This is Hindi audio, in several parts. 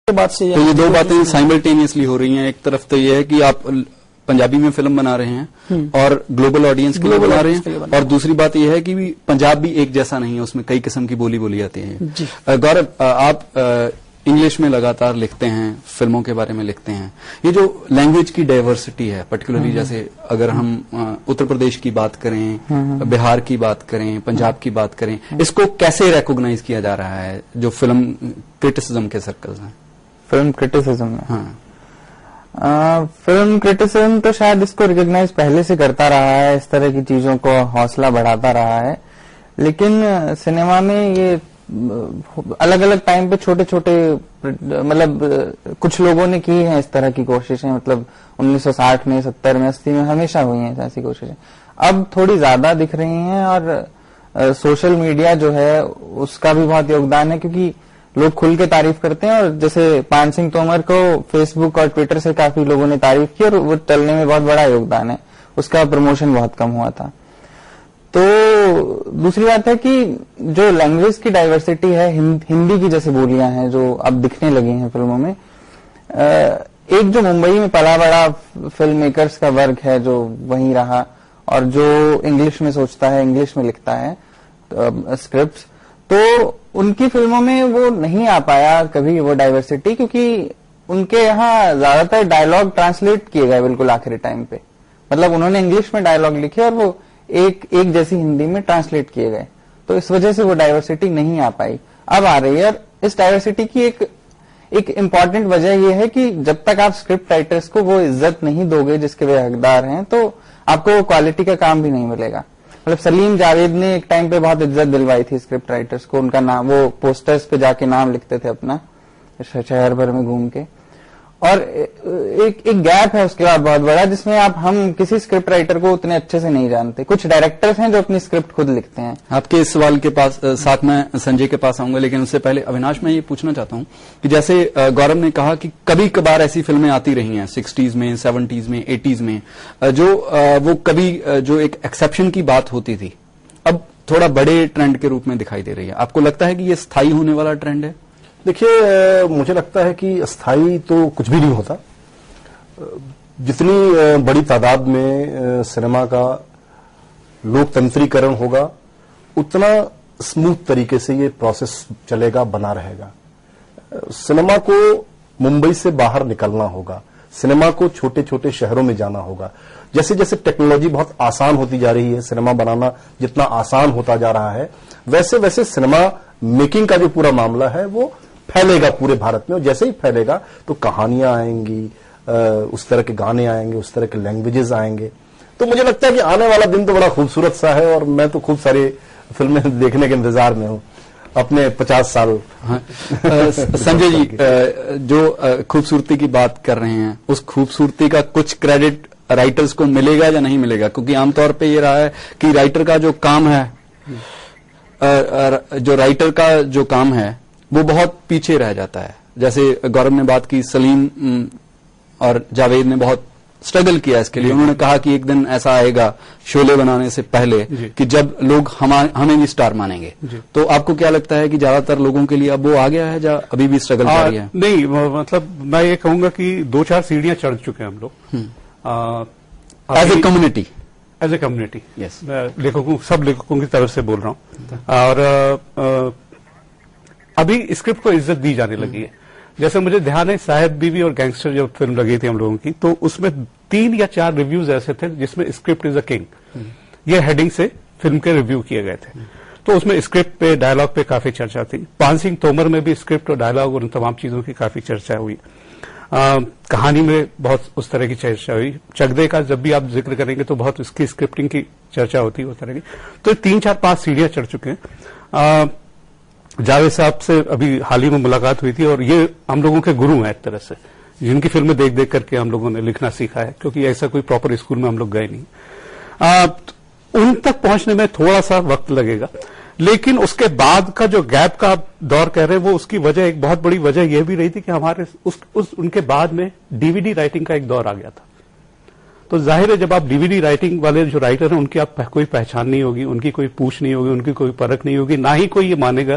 बात से तो ये दो बातें साइमल्टेनियसली हो रही हैं। एक तरफ तो ये है कि आप पंजाबी में फिल्म बना रहे हैं और ग्लोबल ऑडियंस के लिए बना रहे हैं, और दूसरी बात यह है कि पंजाब भी एक जैसा नहीं है, उसमें कई किस्म की बोली बोली जाती है। गौरव, आप इंग्लिश में लगातार लिखते हैं, फिल्मों के बारे में लिखते हैं। ये जो लैंग्वेज की डाइवर्सिटी है, पर्टिकुलरली जैसे अगर हम उत्तर प्रदेश की बात करें, बिहार की बात करें, पंजाब की बात करें, इसको कैसे रिकॉग्नाइज किया जा रहा है जो फिल्म क्रिटिसिज्म के सर्कल्स हैं? फिल्म क्रिटिसिज्म में फिल्म क्रिटिसिज्म तो शायद इसको रिकॉग्नाइज पहले से करता रहा है, इस तरह की चीजों को हौसला बढ़ाता रहा है। लेकिन सिनेमा में ये अलग अलग टाइम पे छोटे छोटे मतलब कुछ लोगों ने की हैं इस तरह की कोशिशें, मतलब 1960 में, 70 में, 80 में हमेशा हुई हैं ऐसी कोशिशें। अब थोड़ी ज्यादा दिख रही हैं और सोशल मीडिया जो है उसका भी बहुत योगदान है, क्योंकि लोग खुल के तारीफ करते हैं। और जैसे पान सिंह तोमर को फेसबुक और ट्विटर से काफी लोगों ने तारीफ की और वो चलने में बहुत बड़ा योगदान है, उसका प्रमोशन बहुत कम हुआ था। तो दूसरी बात है कि जो लैंग्वेज की डाइवर्सिटी है, हिंदी की जैसे बोलियां हैं जो अब दिखने लगी हैं फिल्मों में, एक जो मुंबई में पला बड़ा फिल्म मेकर्स का वर्ग है जो वहीं रहा और जो इंग्लिश में सोचता है, इंग्लिश में लिखता है स्क्रिप्ट्स, तो उनकी फिल्मों में वो नहीं आ पाया कभी वो डाइवर्सिटी, क्योंकि उनके यहाँ ज्यादातर डायलॉग ट्रांसलेट किए गए बिल्कुल आखिरी टाइम पे। मतलब उन्होंने इंग्लिश में डायलॉग लिखे और वो एक जैसी हिंदी में ट्रांसलेट किए गए, तो इस वजह से वो डाइवर्सिटी नहीं आ पाई। अब आ रही है। और इस डाइवर्सिटी की एक इम्पॉर्टेंट वजह यह है कि जब तक आप स्क्रिप्ट राइटर्स को वो इज्जत नहीं दोगे जिसके वे हकदार हैं, तो आपको वो क्वालिटी का काम भी नहीं मिलेगा। मतलब सलीम जावेद ने एक टाइम पे बहुत इज्जत दिलवाई थी स्क्रिप्ट राइटर्स को, उनका नाम, वो पोस्टर्स पे जाके नाम लिखते थे अपना शहर भर में घूम के। और एक गैप है उसके बाद बहुत बड़ा, जिसमें हम किसी स्क्रिप्ट राइटर को उतने अच्छे से नहीं जानते। कुछ डायरेक्टर्स हैं जो अपनी स्क्रिप्ट खुद लिखते हैं। आपके इस सवाल के पास साथ में संजय के पास आऊंगा, लेकिन उससे पहले अविनाश, मैं ये पूछना चाहता हूं कि जैसे गौरव ने कहा कि कभी कभार ऐसी फिल्में आती रही हैं 60s में, 70s में, 80s में, जो वो कभी जो एक एक्सेप्शन की बात होती थी, अब थोड़ा बड़े ट्रेंड के रूप में दिखाई दे रही है। आपको लगता है कि ये स्थायी होने वाला ट्रेंड है? देखिए, मुझे लगता है कि स्थायी तो कुछ भी नहीं होता। जितनी बड़ी तादाद में सिनेमा का लोकतंत्रीकरण होगा, उतना स्मूथ तरीके से ये प्रोसेस चलेगा, बना रहेगा। सिनेमा को मुंबई से बाहर निकलना होगा, सिनेमा को छोटे छोटे शहरों में जाना होगा। जैसे जैसे टेक्नोलॉजी बहुत आसान होती जा रही है, सिनेमा बनाना जितना आसान होता जा रहा है, वैसे वैसे सिनेमा मेकिंग का जो पूरा मामला है वो फैलेगा पूरे भारत में। और जैसे ही फैलेगा तो कहानियां आएंगी, उस तरह के गाने आएंगे, उस तरह के लैंग्वेजेस आएंगे। तो मुझे लगता है कि आने वाला दिन तो बड़ा खूबसूरत सा है, और मैं तो खूब सारी फिल्में देखने के इंतजार में हूं अपने 50 साल। हाँ। संजय जी, जो खूबसूरती की बात कर रहे हैं, उस खूबसूरती का कुछ क्रेडिट राइटर्स को मिलेगा या नहीं मिलेगा? क्योंकि आमतौर पे ये रहा है कि राइटर का जो काम है वो बहुत पीछे रह जाता है। जैसे गौरव ने बात की, सलीम और जावेद ने बहुत स्ट्रगल किया इसके लिए। उन्होंने कहा कि एक दिन ऐसा आएगा शोले बनाने से पहले कि जब लोग हमें भी स्टार मानेंगे। तो आपको क्या लगता है कि ज्यादातर लोगों के लिए अब वो आ गया है या अभी भी स्ट्रगल जारी है? नहीं, मतलब मैं ये कहूंगा कि 2-4 सीढ़ियां चढ़ चुके हैं हम लोग as a community. As a community, yes. सब लेखकों की तरफ से बोल रहा हूं। और अभी स्क्रिप्ट को इज्जत दी जाने लगी है। जैसे मुझे ध्यान है, साहेब बीवी और गैंगस्टर जब फिल्म लगी थी हम लोगों की, तो उसमें 3 या 4 रिव्यूज ऐसे थे जिसमें स्क्रिप्ट इज अ किंग, ये हेडिंग से फिल्म के रिव्यू किए गए थे। तो उसमें स्क्रिप्ट पे, डायलॉग पे काफी चर्चा थी। पान सिंह तोमर में भी स्क्रिप्ट और डायलॉग और उन तमाम चीजों की काफी चर्चा हुई। कहानी में बहुत उस तरह की चर्चा हुई। चकदे का जब भी आप जिक्र करेंगे तो बहुत उसकी स्क्रिप्टिंग की चर्चा होती है उस तरह की। तो 3-4-5 सीढ़ियां चढ़ चुके हैं। जावेद साहब से अभी हाल ही में मुलाकात हुई थी, और ये हम लोगों के गुरु हैं एक तरह से, जिनकी फिल्में देख देख करके हम लोगों ने लिखना सीखा है, क्योंकि ऐसा कोई प्रॉपर स्कूल में हम लोग गए नहीं। उन तक पहुंचने में थोड़ा सा वक्त लगेगा। लेकिन उसके बाद का जो गैप का दौर कह रहे हैं, वो उसकी वजह, एक बहुत बड़ी वजह यह भी रही थी कि हमारे उनके बाद में डीवीडी राइटिंग का एक दौर आ गया था। तो जाहिर है, जब आप डीवीडी राइटिंग वाले जो राइटर हैं, उनकी आप कोई पहचान नहीं होगी, उनकी कोई पूछ नहीं होगी, उनकी कोई परख नहीं होगी, ना ही कोई ये मानेगा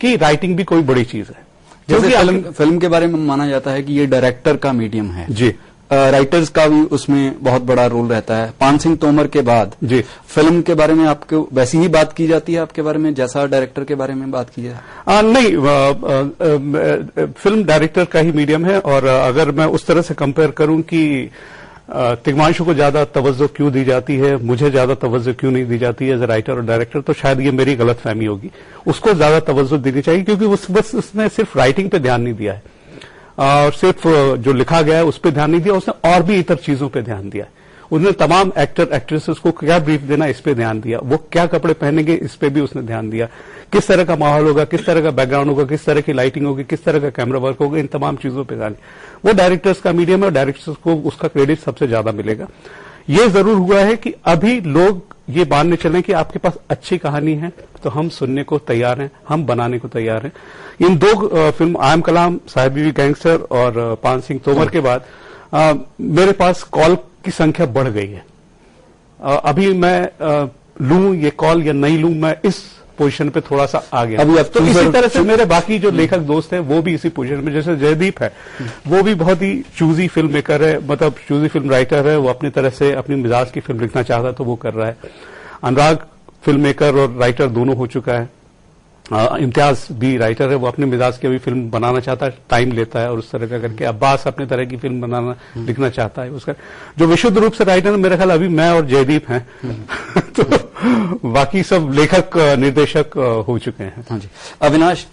कि राइटिंग भी कोई बड़ी चीज है। जैसे फिल्म के बारे में माना जाता है कि ये डायरेक्टर का मीडियम है जी, राइटर्स का भी उसमें बहुत बड़ा रोल रहता है। पान सिंह तोमर के बाद जी, फिल्म के बारे में आपको वैसी ही बात की जाती है आपके बारे में जैसा डायरेक्टर के बारे में बात की जाए? नहीं, फिल्म डायरेक्टर का ही मीडियम है। और अगर मैं उस तरह से कंपेयर करूं कि तिग्मांशु को ज्यादा तवज्जो क्यों दी जाती है, मुझे ज्यादा तवज्जो क्यों नहीं दी जाती है एज ए राइटर और डायरेक्टर, तो शायद ये मेरी गलतफहमी होगी। उसको ज्यादा तवज्जो देनी चाहिए क्योंकि उसने सिर्फ राइटिंग पे ध्यान नहीं दिया है और सिर्फ जो लिखा गया है उस पर ध्यान नहीं दिया, उसने और भी इतर चीजों पे ध्यान दिया। उसने तमाम एक्टर एक्ट्रेसेस को क्या ब्रीफ देना इस पे ध्यान दिया, वो क्या कपड़े पहनेंगे इस पे भी उसने ध्यान दिया, किस तरह का माहौल होगा, किस तरह का बैकग्राउंड होगा, किस तरह की लाइटिंग होगी, किस तरह का कैमरा वर्क होगा, इन तमाम चीजों पे ध्यान दिया। वो डायरेक्टर्स का मीडियम है और डायरेक्टर्स को उसका क्रेडिट सबसे ज्यादा मिलेगा। ये जरूर हुआ है कि अभी लोग ये मानने चलें कि आपके पास अच्छी कहानी है तो हम सुनने को तैयार हैं, हम बनाने को तैयार हैं। इन दो फिल्म आयम कलाम, साहेब बीवी गैंगस्टर और पान सिंह तोमर के बाद मेरे पास कॉल की संख्या बढ़ गई है। अभी मैं लूं ये कॉल या नहीं लूं, मैं इस पोजीशन पे थोड़ा सा आ गया। अभी तो इसी तरह से मेरे बाकी जो लेखक दोस्त हैं वो भी इसी पोजीशन में, जैसे जयदीप है वो भी बहुत ही चूजी फिल्म मेकर है, मतलब चूजी फिल्म राइटर है। वो अपनी तरह से अपनी मिजाज की फिल्म लिखना चाहता है तो वो कर रहा है। अनुराग फिल्म मेकर और राइटर दोनों हो चुका है। इम्तियाज भी राइटर है, वो अपने मिजाज की अभी फिल्म बनाना चाहता है, टाइम लेता है और उस तरह का करके। अब्बास अपने तरह की फिल्म बनाना लिखना चाहता है। उसका जो विशुद्ध रूप से राइटर है मेरे ख्याल अभी मैं और जयदीप हैं तो बाकी सब लेखक निर्देशक हो चुके हैं। हाँ जी अविनाश,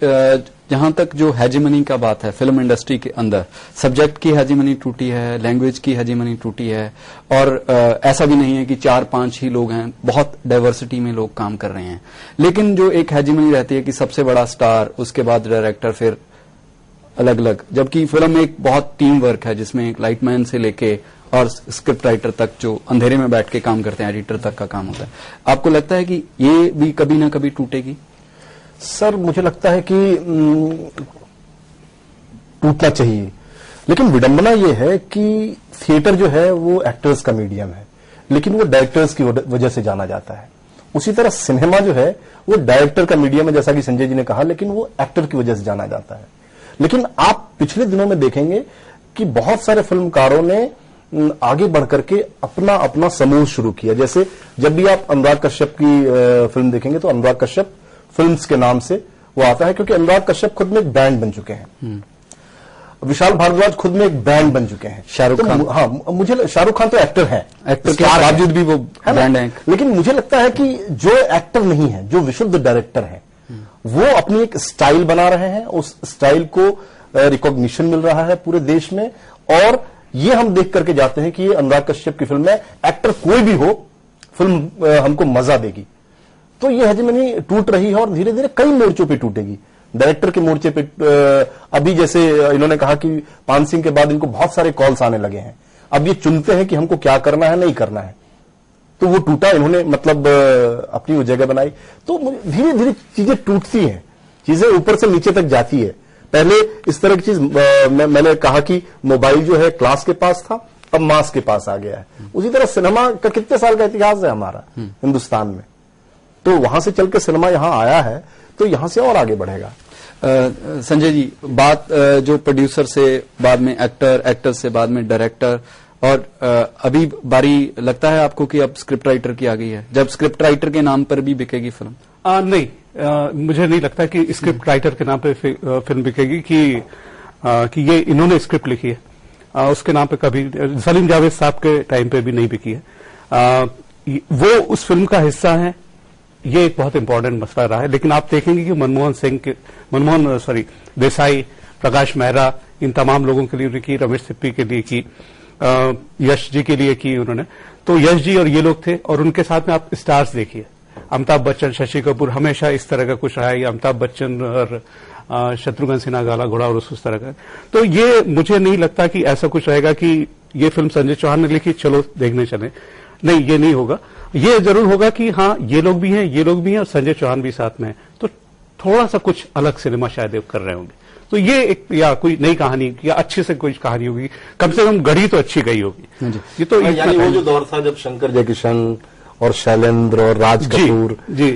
जहां तक जो हेजीमनी का बात है फिल्म इंडस्ट्री के अंदर, सब्जेक्ट की हेजीमनी टूटी है, लैंग्वेज की हेजीमनी टूटी है और ऐसा भी नहीं है कि 4-5 ही लोग हैं, बहुत डाइवर्सिटी में लोग काम कर रहे हैं। लेकिन जो एक हेजीमनी रहती है कि सबसे बड़ा स्टार, उसके बाद डायरेक्टर, फिर अलग अलग, जबकि फिल्म एक बहुत टीम वर्क है जिसमें एक लाइटमैन से लेके और स्क्रिप्ट राइटर तक जो अंधेरे में बैठ के काम करते हैं, एडिटर तक का काम होता है। आपको लगता है कि ये भी कभी ना कभी टूटेगी? सर मुझे लगता है कि टूटना चाहिए, लेकिन विडंबना यह है कि थिएटर जो है वो एक्टर्स का मीडियम है, लेकिन वो डायरेक्टर्स की वजह से जाना जाता है। उसी तरह सिनेमा जो है वो डायरेक्टर का मीडियम है, जैसा कि संजय जी ने कहा, लेकिन वो एक्टर की वजह से जाना जाता है। लेकिन आप पिछले दिनों में देखेंगे कि बहुत सारे फिल्मकारों ने आगे बढ़कर के अपना अपना समूह शुरू किया। जैसे जब भी आप अनुराग कश्यप की फिल्म देखेंगे तो अनुराग कश्यप फिल्म्स के नाम से वो आता है, क्योंकि अनुराग कश्यप खुद में एक ब्रांड बन चुके हैं। विशाल भारद्वाज खुद में एक ब्रांड बन चुके हैं। शाहरुख खान, हाँ, मुझे शाहरुख खान तो एक्टर है, एक्टर के बावजूद भी वो ब्रांड है। लेकिन मुझे लगता है कि जो एक्टर नहीं है, जो विशुद्ध डायरेक्टर है, वो अपनी एक स्टाइल बना रहे हैं। उस स्टाइल को रिकॉग्निशन मिल रहा है पूरे देश में, और ये हम देख करके जाते हैं कि ये अनुराग कश्यप की फिल्म है, एक्टर कोई भी हो फिल्म हमको मजा देगी। तो ये हेजीमनी टूट रही है और धीरे धीरे कई मोर्चों पे टूटेगी। डायरेक्टर के मोर्चे पे अभी जैसे इन्होंने कहा कि पान सिंह के बाद इनको बहुत सारे कॉल्स आने लगे हैं, अब ये चुनते हैं कि हमको क्या करना है, नहीं करना है। तो वो टूटा, इन्होंने मतलब अपनी वो जगह बनाई। तो धीरे धीरे चीजें टूटती हैं, चीजें ऊपर से नीचे तक जाती है। पहले इस तरह की चीज मैंने कहा कि मोबाइल जो है क्लास के पास था, अब मास के पास आ गया है। उसी तरह सिनेमा का कितने साल का इतिहास है हमारा हिंदुस्तान में, तो वहां से चल के सिनेमा यहां आया है, तो यहां से और आगे बढ़ेगा। संजय जी, बात जो प्रोड्यूसर से बाद में एक्टर, एक्टर से बाद में डायरेक्टर, और अभी बारी लगता है आपको कि अब स्क्रिप्ट राइटर की आ गई है, जब स्क्रिप्ट राइटर के नाम पर भी बिकेगी फिल्म? नहीं, मुझे नहीं लगता कि स्क्रिप्ट राइटर के नाम पे फिल्म बिकेगी कि ये इन्होंने स्क्रिप्ट लिखी है। उसके नाम पे कभी सलीम जावेद साहब के टाइम पे भी नहीं बिकी है। वो उस फिल्म का हिस्सा है, ये एक बहुत इंपॉर्टेंट मसला रहा है। लेकिन आप देखेंगे कि देसाई, प्रकाश मेहरा, इन तमाम लोगों के लिए की, रमेश सिप्पी के लिए की, यश जी के लिए की उन्होंने। तो यश जी और ये लोग थे, और उनके साथ में आप स्टार्स देखिए, अमिताभ बच्चन, शशि कपूर, हमेशा इस तरह का कुछ रहा है, या अमिताभ बच्चन और शत्रुघ्न सिन्हा, गाला घोड़ा और उस तरह का। तो ये मुझे नहीं लगता कि ऐसा कुछ रहेगा कि ये फिल्म संजय चौहान ने लिखी, चलो देखने चले। नहीं, ये नहीं होगा। ये जरूर होगा कि हाँ ये लोग भी हैं, ये लोग भी हैं, और संजय चौहान भी साथ में है, तो थोड़ा सा कुछ अलग सिनेमा शायद कर रहे होंगे। तो ये एक, या कोई नई कहानी या अच्छी से कोई कहानी होगी, कम से कम गढ़ी तो अच्छी गई होगी। ये तो यानी वो जो दौर था जब शंकर जयकिशन और शैलेंद्र और राज जी, कपूर जी।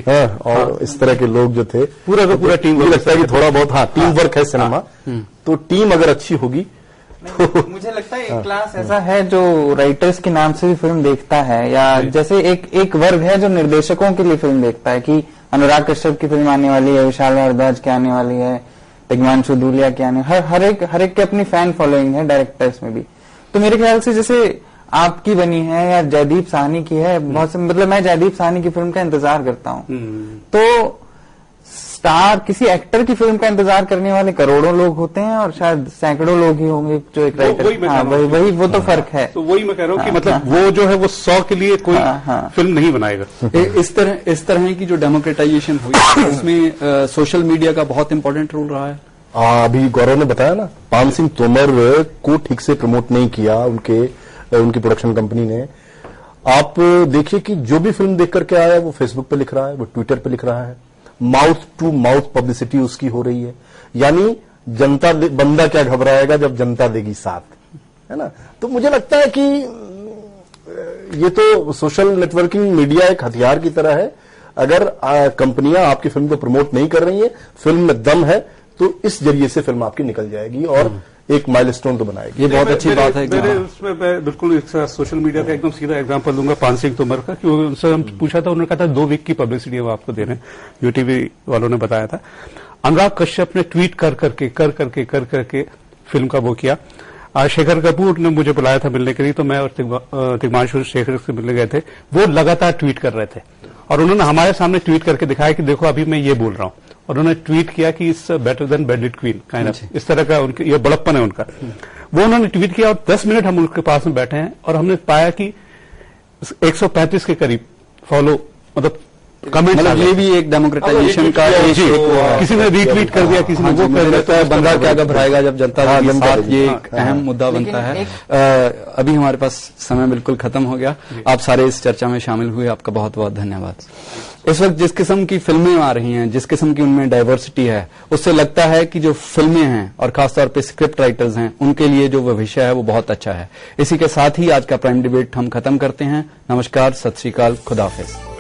और इस तरह के लोग जो थे, पूरा का पूरा टीम मुझे लगता है कि थोड़ा बहुत टीम वर्क है सिनेमा। तो टीम अगर अच्छी होगी तो मुझे लगता है एक क्लास ऐसा है जो राइटर्स के नाम से भी फिल्म देखता है, या जैसे एक वर्ग है जो निर्देशकों के लिए फिल्म देखता है कि अनुराग कश्यप की फिल्म आने वाली है, विशाल भारद्वाज की आने वाली है, तिग्मांशु धूलिया की आने, हर एक की अपनी फैन फॉलोइंग है डायरेक्टर्स में भी। तो मेरे ख्याल से जैसे आपकी बनी है या जयदीप साहनी की है, बहुत से मतलब मैं जयदीप साहनी की फिल्म का इंतजार करता हूँ। तो स्टार किसी एक्टर की फिल्म का इंतजार करने वाले करोड़ों लोग होते हैं और शायद सैकड़ों लोग ही होंगे जो एक राइटर, वही वो तो फर्क है। तो वही मैं कह रहा हूँ कि मतलब वो जो है वो 100 के लिए कोई फिल्म नहीं बनाएगा। इस तरह की जो डेमोक्रेटाइजेशन हुई उसमें सोशल मीडिया का बहुत इंपॉर्टेंट रोल रहा है। अभी गौरव ने बताया ना, पान सिंह तोमर को ठीक से प्रमोट नहीं किया उनकी प्रोडक्शन कंपनी ने। आप देखिए कि जो भी फिल्म देख करके आया वो फेसबुक पे लिख रहा है, वो ट्विटर पे लिख रहा है, माउथ टू माउथ पब्लिसिटी उसकी हो रही है। यानी जनता, बंदा क्या घबराएगा जब जनता देगी साथ, है ना। तो मुझे लगता है कि ये तो सोशल नेटवर्किंग मीडिया एक हथियार की तरह है। अगर कंपनियां आपकी फिल्म को प्रमोट नहीं कर रही हैं, फिल्म में दम है, तो इस जरिए से फिल्म आपकी निकल जाएगी और एक माइलस्टोन तो बनाएगी। ये बहुत अच्छी बात है। मेरे उसमें मैं बिल्कुल सोशल मीडिया का एकदम सीधा एग्जांपल दूंगा पान सिंह तोमर का, कि उनसे हम पूछा था, उन्होंने कहा था 2 वीक की पब्लिसिटी वो आपको दे रहे हैं, यूटीवी वालों ने बताया था। अनुराग कश्यप ने ट्वीट कर करके फिल्म का वो किया। शेखर कपूर ने मुझे बुलाया था मिलने के लिए, तो मैं और तिग्मांशु शेखर से मिलने गए थे। वो लगातार ट्वीट कर रहे थे और उन्होंने हमारे सामने ट्वीट करके दिखाया कि देखो अभी मैं ये बोल रहा हूं। और उन्होंने ट्वीट किया कि it's better than bedded queen kind of, इस तरह का उनके ये बड़प्पन है उनका। वो उन्होंने ट्वीट किया और 10 मिनट हम उनके पास में बैठे हैं और हमने पाया कि 135 के करीब फॉलो मतलब कमेंट। मतलब ये भी एक डेमोक्रेटाइजेशन का किसी ने रीट्वीट कर दिया, किसी ने वो कर दिया। तो बंदा क्या घबराएगा जब जनता के साथ, ये एक अहम मुद्दा बनता है। अभी हमारे पास समय बिल्कुल खत्म हो गया। आप सारे इस चर्चा में शामिल हुए, आपका बहुत बहुत धन्यवाद। इस वक्त जिस किस्म की फिल्में आ रही हैं, जिस किस्म की उनमें डाइवर्सिटी है, उससे लगता है कि जो फिल्में हैं और खासतौर पे स्क्रिप्ट राइटर्स हैं, उनके लिए जो विषय है वो बहुत अच्छा है। इसी के साथ ही आज का प्राइम डिबेट हम खत्म करते हैं। नमस्कार, सत श्री अकाल, खुदा हाफिज।